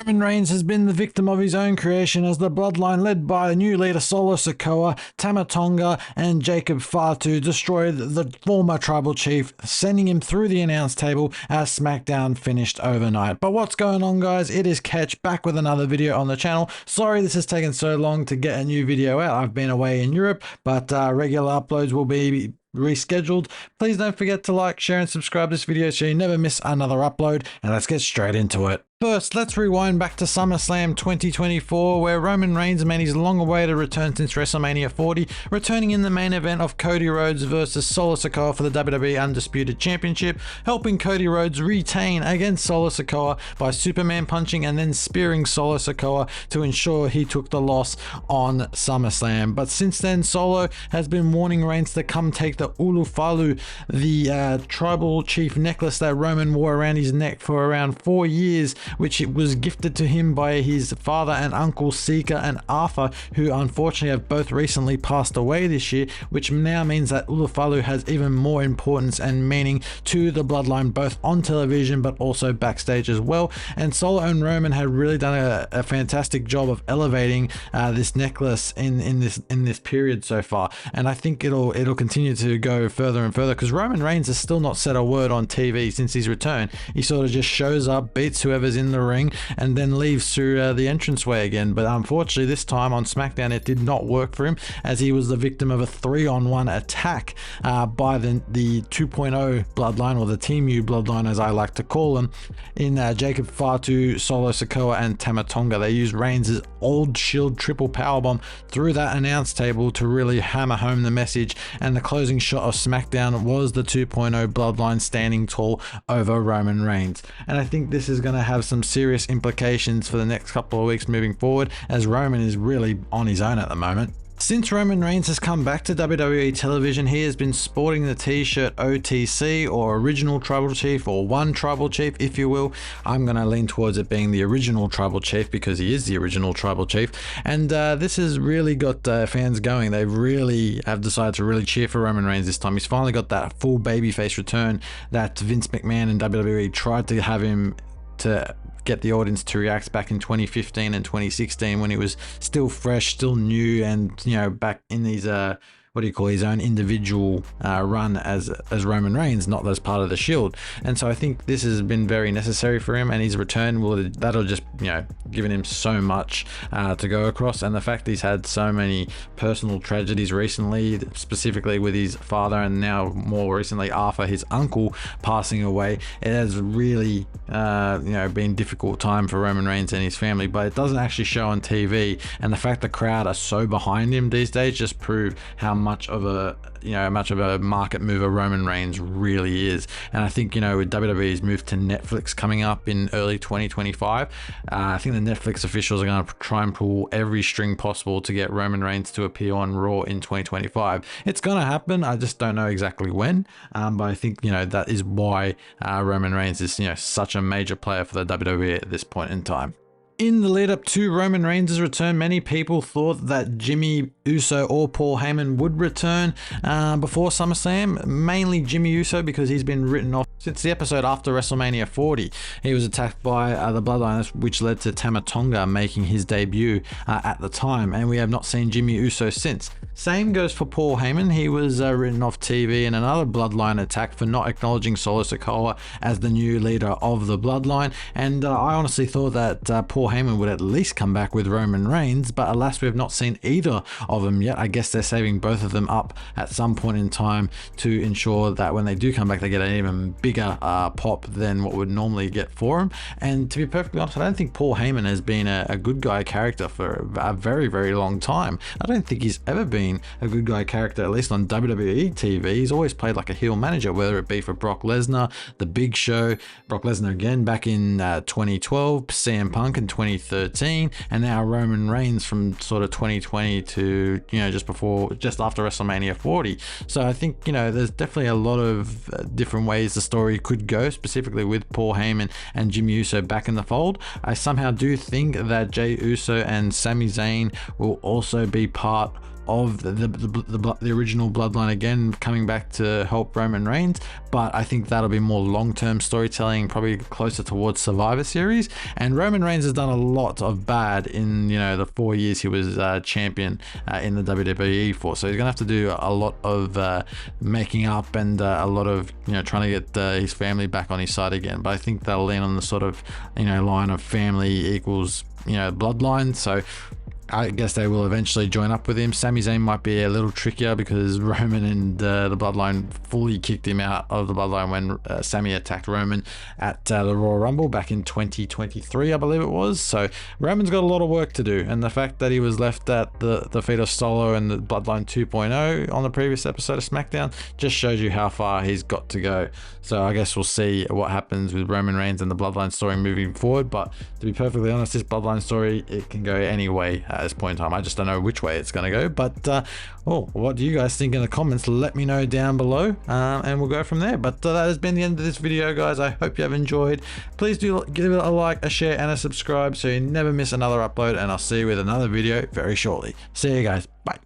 Roman Reigns has been the victim of his own creation as the Bloodline, led by new leader Solo Sikoa, Tama Tonga, and Jacob Fatu, destroyed the former tribal chief, sending him through the announce table as SmackDown finished overnight. But what's going on, guys? It is Ketch back with another video on the channel. Sorry this has taken so long to get a new video out. I've been away in Europe, but regular uploads will be rescheduled. Please don't forget to like, share, and subscribe this video so you never miss another upload, and let's get straight into it. First, let's rewind back to SummerSlam 2024, where Roman Reigns made his long-awaited return since WrestleMania 40, returning in the main event of Cody Rhodes versus Solo Sikoa for the WWE Undisputed Championship, helping Cody Rhodes retain against Solo Sikoa by Superman punching and then spearing Solo Sikoa to ensure he took the loss on SummerSlam. But since then, Solo has been warning Reigns to come take the Ulufalu, the tribal chief necklace that Roman wore around his neck for around 4 years, which it was gifted to him by his father and uncle Sika and Arthur, who unfortunately have both recently passed away this year, which now means that Ulufalu has even more importance and meaning to the Bloodline, both on television but also backstage as well. And Solo and Roman had really done a fantastic job of elevating this necklace in this period so far, and I think it'll continue to go further and further, because Roman Reigns has still not said a word on TV since his return. He sort of just shows up, beats whoever's in the ring, and then leaves through the entranceway again. But unfortunately this time on SmackDown it did not work for him, as he was the victim of a 3-on-1 attack by the 2.0 Bloodline, or the Team U Bloodline as I like to call them, in Jacob Fatu, Solo Sikoa, and Tama Tonga. They used Reigns' old Shield triple powerbomb through that announce table to really hammer home the message, and the closing shot of SmackDown was the 2.0 Bloodline standing tall over Roman Reigns. And I think this is going to have some serious implications for the next couple of weeks moving forward, as Roman is really on his own at the moment. Since Roman Reigns has come back to WWE television, he has been sporting the t-shirt OTC, or Original Tribal Chief, or One Tribal Chief if you will. I'm going to lean towards it being the Original Tribal Chief because he is the original Tribal Chief, and this has really got fans going. They really have decided to really cheer for Roman Reigns this time. He's finally got that full babyface return that Vince McMahon and WWE tried to have him to get the audience to react back in 2015 and 2016, when he was still fresh, still new, and back in these his own individual run as Roman Reigns, not as part of the Shield. And so I think this has been very necessary for him, and his return that'll just given him so much to go across. And the fact he's had so many personal tragedies recently, specifically with his father, and now more recently Arthur, his uncle, passing away, it has really been a difficult time for Roman Reigns and his family. But it doesn't actually show on TV, and the fact the crowd are so behind him these days just prove how much of a market mover Roman Reigns really is. And I think with WWE's move to Netflix coming up in early 2025, I think the Netflix officials are going to try and pull every string possible to get Roman Reigns to appear on Raw in 2025. It's going to happen, I just don't know exactly when, but I think that is why Roman Reigns is such a major player for the WWE at this point in time. In the lead up to Roman Reigns' return, many people thought that Jimmy Uso or Paul Heyman would return before SummerSlam, mainly Jimmy Uso because he's been written off since the episode after WrestleMania 40. He was attacked by the Bloodline, which led to Tama Tonga making his debut at the time, and we have not seen Jimmy Uso since. Same goes for Paul Heyman. He was written off TV in another Bloodline attack for not acknowledging Solo Sikoa as the new leader of the Bloodline, and I honestly thought that Paul Heyman would at least come back with Roman Reigns, but alas, we have not seen either of them yet. I guess they're saving both of them up at some point in time to ensure that when they do come back, they get an even bigger pop than what would normally get for them. And to be perfectly honest, I don't think Paul Heyman has been a good guy character for a very, very long time. I don't think he's ever been a good guy character, at least on WWE TV. He's always played like a heel manager, whether it be for Brock Lesnar, The Big Show, Brock Lesnar again back in 2012, CM Punk in 2013, and now Roman Reigns from sort of 2020 to just after WrestleMania 40. So I think there's definitely a lot of different ways the story could go, specifically with Paul Heyman and Jimmy Uso back in the fold. I somehow do think that Jey Uso and Sami Zayn will also be part of the original Bloodline again, coming back to help Roman Reigns, but I think that'll be more long-term storytelling, probably closer towards Survivor Series. And Roman Reigns has done a lot of bad in, you know, the 4 years he was champion in the WWE for, so he's gonna have to do a lot of making up and a lot of, you know, trying to get his family back on his side again. But I think they'll lean on the sort of, you know, line of family equals, you know, bloodline. So I guess they will eventually join up with him. Sami Zayn might be a little trickier because Roman and the Bloodline fully kicked him out of the Bloodline when Sami attacked Roman at the Royal Rumble back in 2023, I believe it was. So Roman's got a lot of work to do, and the fact that he was left at the feet of Solo and the Bloodline 2.0 on the previous episode of SmackDown just shows you how far he's got to go. So I guess we'll see what happens with Roman Reigns and the Bloodline story moving forward. But to be perfectly honest, this Bloodline story, it can go any way at this point in time. I just don't know which way it's going to go. But what do you guys think in the comments? Let me know down below, and we'll go from there. But that has been the end of this video, guys. I hope you have enjoyed. Please do give it a like, a share, and a subscribe so you never miss another upload, and I'll see you with another video very shortly. See you guys. Bye.